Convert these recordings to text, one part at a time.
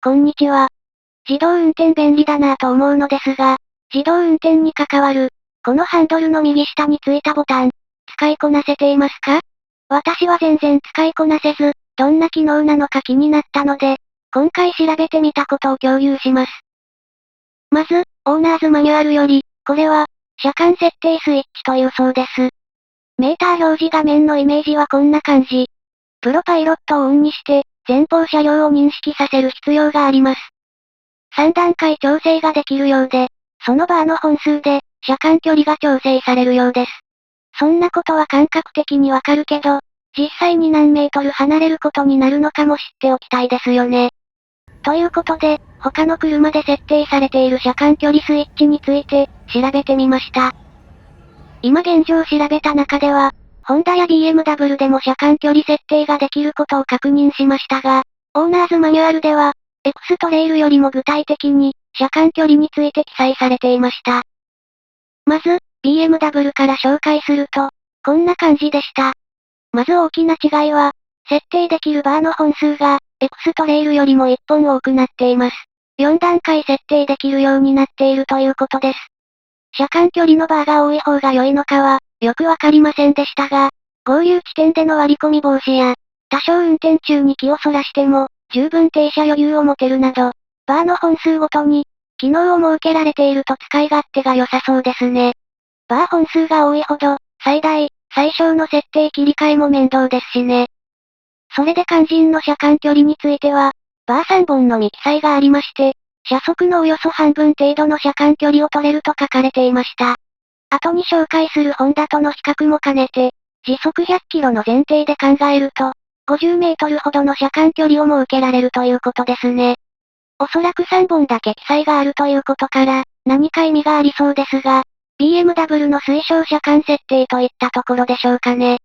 こんにちは。自動運転便利だなぁと思うのですが、自動運転に関わる、このハンドルの右下についたボタン、使いこなせていますか？私は全然使いこなせず、どんな機能なのか気になったので、今回調べてみたことを共有します。まず、オーナーズマニュアルより、これは、車間設定スイッチというそうです。メーター表示画面のイメージはこんな感じ。プロパイロットをオンにして、前方車両を認識させる必要があります。3段階調整ができるようで、そのバーの本数で、車間距離が調整されるようです。そんなことは感覚的にわかるけど、実際に何メートル離れることになるのかも知っておきたいですよね。ということで、他の車で設定されている車間距離スイッチについて、調べてみました。今現状調べた中では、ホンダや BMW でも車間距離設定ができることを確認しましたが、オーナーズマニュアルでは、エクストレイルよりも具体的に、車間距離について記載されていました。まず、BMW から紹介すると、こんな感じでした。まず大きな違いは、設定できるバーの本数が、エクストレイルよりも1本多くなっています。4段階設定できるようになっているということです。車間距離のバーが多い方が良いのかは、よくわかりませんでしたが、合流地点での割り込み防止や、多少運転中に気をそらしても、十分停車余裕を持てるなど、バーの本数ごとに、機能を設けられていると使い勝手が良さそうですね。バー本数が多いほど、最大、最小の設定切り替えも面倒ですしね。それで肝心の車間距離については、バー3本のみ記載がありまして、車速のおよそ半分程度の車間距離を取れると書かれていました。後に紹介するホンダとの比較も兼ねて、時速100キロの前提で考えると、50メートルほどの車間距離を設けられるということですね。おそらく3本だけ記載があるということから、何か意味がありそうですが、BMW の推奨車間設定といったところでしょうかね。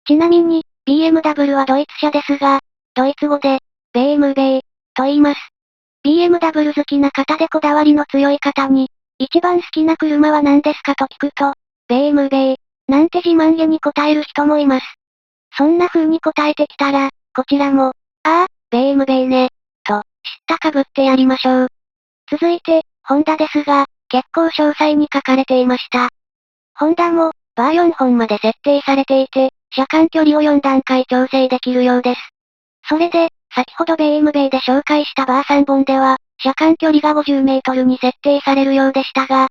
ちなみに、BMW はドイツ車ですが、ドイツ語で、BMW と言います。BMW 好きな方でこだわりの強い方に、一番好きな車は何ですかと聞くと、BMW なんて自慢げに答える人もいます。そんな風に答えてきたら、こちらも、ああ、BMW ね、と、知ったかぶってやりましょう。続いて、ホンダですが、結構詳細に書かれていました。ホンダも、バー4本まで設定されていて、車間距離を4段階調整できるようです。それで、先ほどBMWで紹介したバー3本では、車間距離が50メートルに設定されるようでしたが、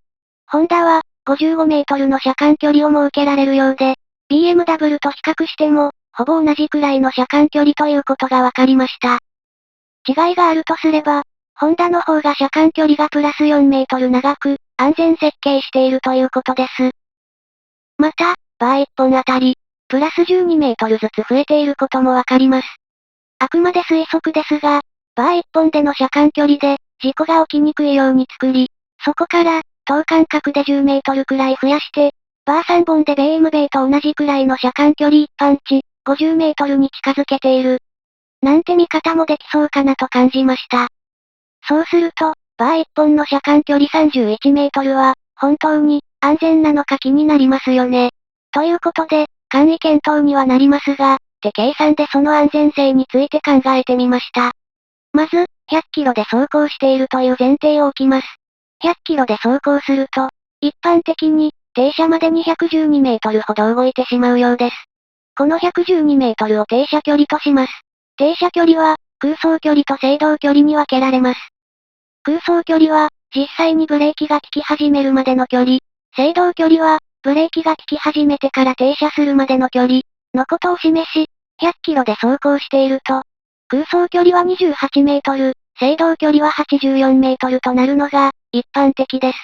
ホンダは、55メートルの車間距離を設けられるようで、BMW と比較しても、ほぼ同じくらいの車間距離ということが分かりました。違いがあるとすれば、ホンダの方が車間距離がプラス4メートル長く、安全設計しているということです。また、バー1本あたり、プラス12メートルずつ増えていることもわかります。あくまで推測ですが、バー1本での車間距離で、事故が起きにくいように作り、そこから、等間隔で10メートルくらい増やして、バー3本でBMWと同じくらいの車間距離一般値、50メートルに近づけている。なんて見方もできそうかなと感じました。そうすると、バー1本の車間距離31メートルは、本当に、安全なのか気になりますよね。ということで、簡易検討にはなりますが、って計算でその安全性について考えてみました。まず、100キロで走行しているという前提を置きます。100キロで走行すると、一般的に、停車までに112メートルほど動いてしまうようです。この112メートルを停車距離とします。停車距離は、空想距離と制動距離に分けられます。空想距離は、実際にブレーキが効き始めるまでの距離。制動距離は、ブレーキが効き始めてから停車するまでの距離、のことを示し、100キロで走行していると、空想距離は28メートル、制動距離は84メートルとなるのが、一般的です。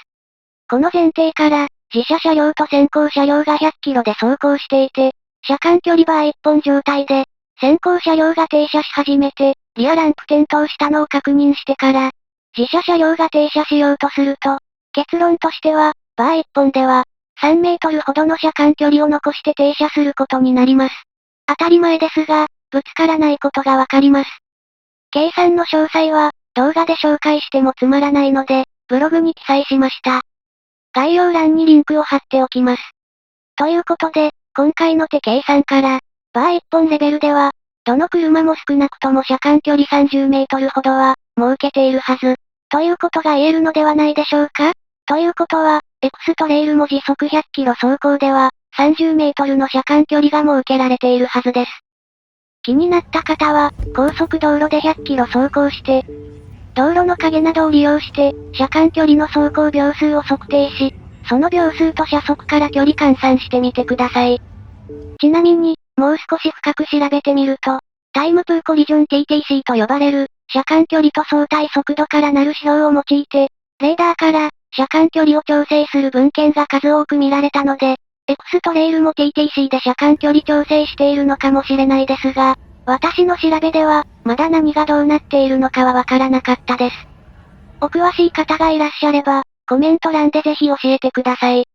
この前提から、自社車両と先行車両が100キロで走行していて、車間距離バー1本状態で、先行車両が停車し始めて、リアランプ点灯したのを確認してから、自社車両が停車しようとすると、結論としては、バー1本では、3メートルほどの車間距離を残して停車することになります。当たり前ですが、ぶつからないことがわかります。計算の詳細は、動画で紹介してもつまらないので、ブログに記載しました。概要欄にリンクを貼っておきます。ということで、今回の手計算から、バー1本レベルでは、どの車も少なくとも車間距離30メートルほどは、設けているはず。ということが言えるのではないでしょうか？ということは、エクストレイルも時速100キロ走行では、30メートルの車間距離が設けられているはずです。気になった方は、高速道路で100キロ走行して、道路の影などを利用して、車間距離の走行秒数を測定し、その秒数と車速から距離換算してみてください。ちなみに、もう少し深く調べてみると、タイムプーコリジョン TTC と呼ばれる、車間距離と相対速度からなる指標を用いて、レーダーから、車間距離を調整する文献が数多く見られたので、エクストレイルも TTC で車間距離調整しているのかもしれないですが、私の調べでは、まだ何がどうなっているのかはわからなかったです。お詳しい方がいらっしゃれば、コメント欄でぜひ教えてください。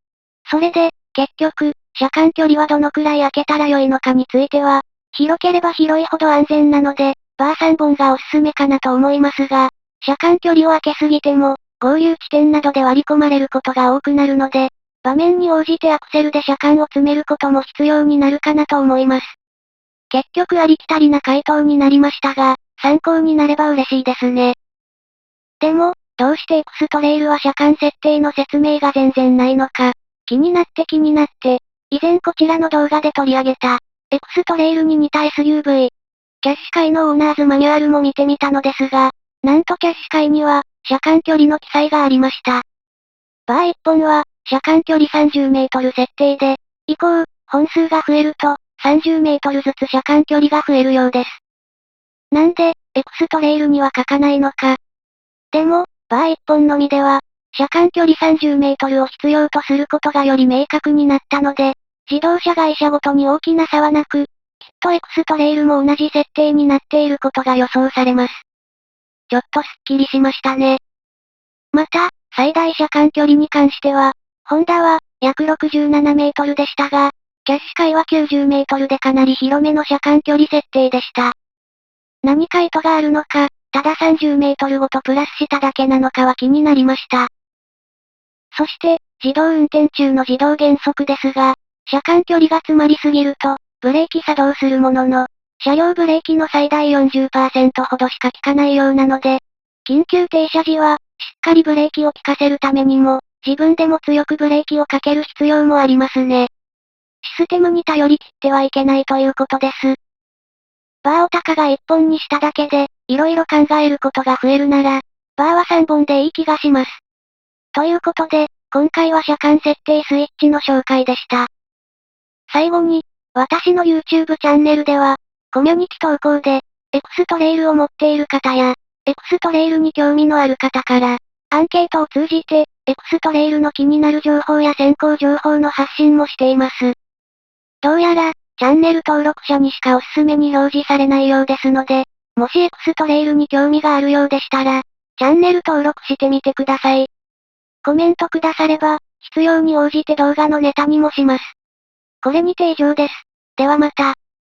それで、結局、車間距離はどのくらい空けたら良いのかについては、広ければ広いほど安全なので、バー3本がおすすめかなと思いますが、車間距離を空けすぎても、合流地点などで割り込まれることが多くなるので、場面に応じてアクセルで車間を詰めることも必要になるかなと思います。結局ありきたりな回答になりましたが、参考になれば嬉しいですね。でも、どうしてエクストレイルは車間設定の説明が全然ないのか、気になって、以前こちらの動画で取り上げた、エクストレイルに似た SUV、キャッシュカイのオーナーズマニュアルも見てみたのですが、なんとキャッシュカイには、車間距離の記載がありました。バー1本は、車間距離30メートル設定で、以降、本数が増えると、30メートルずつ車間距離が増えるようです。なんで、エクストレイルには書かないのか。でも、バー1本のみでは、車間距離30メートルを必要とすることがより明確になったので、自動車会社ごとに大きな差はなく、きっとエクストレイルも同じ設定になっていることが予想されます。ちょっとスッキリしましたね。また、最大車間距離に関しては、ホンダは、約67メートルでしたが、キャッシュカイは90メートルでかなり広めの車間距離設定でした。何か意図があるのか、ただ30メートルごとプラスしただけなのかは気になりました。そして、自動運転中の自動減速ですが、車間距離が詰まりすぎると、ブレーキ作動するものの、車両ブレーキの最大 40% ほどしか効かないようなので、緊急停車時は、しっかりブレーキを効かせるためにも、自分でも強くブレーキをかける必要もありますね。システムに頼り切ってはいけないということです。バーをたかが1本にしただけで、色々考えることが増えるなら、バーは3本でいい気がします。ということで、今回は車間設定スイッチの紹介でした。最後に、私の YouTube チャンネルでは、コミュニティ投稿で、エクストレイルを持っている方や、エクストレイルに興味のある方から、アンケートを通じて、エクストレイルの気になる情報や先行情報の発信もしています。どうやら、チャンネル登録者にしかおすすめに表示されないようですので、もしエクストレイルに興味があるようでしたら、チャンネル登録してみてください。コメントくだされば、必要に応じて動画のネタにもします。これにて以上です。ではまた。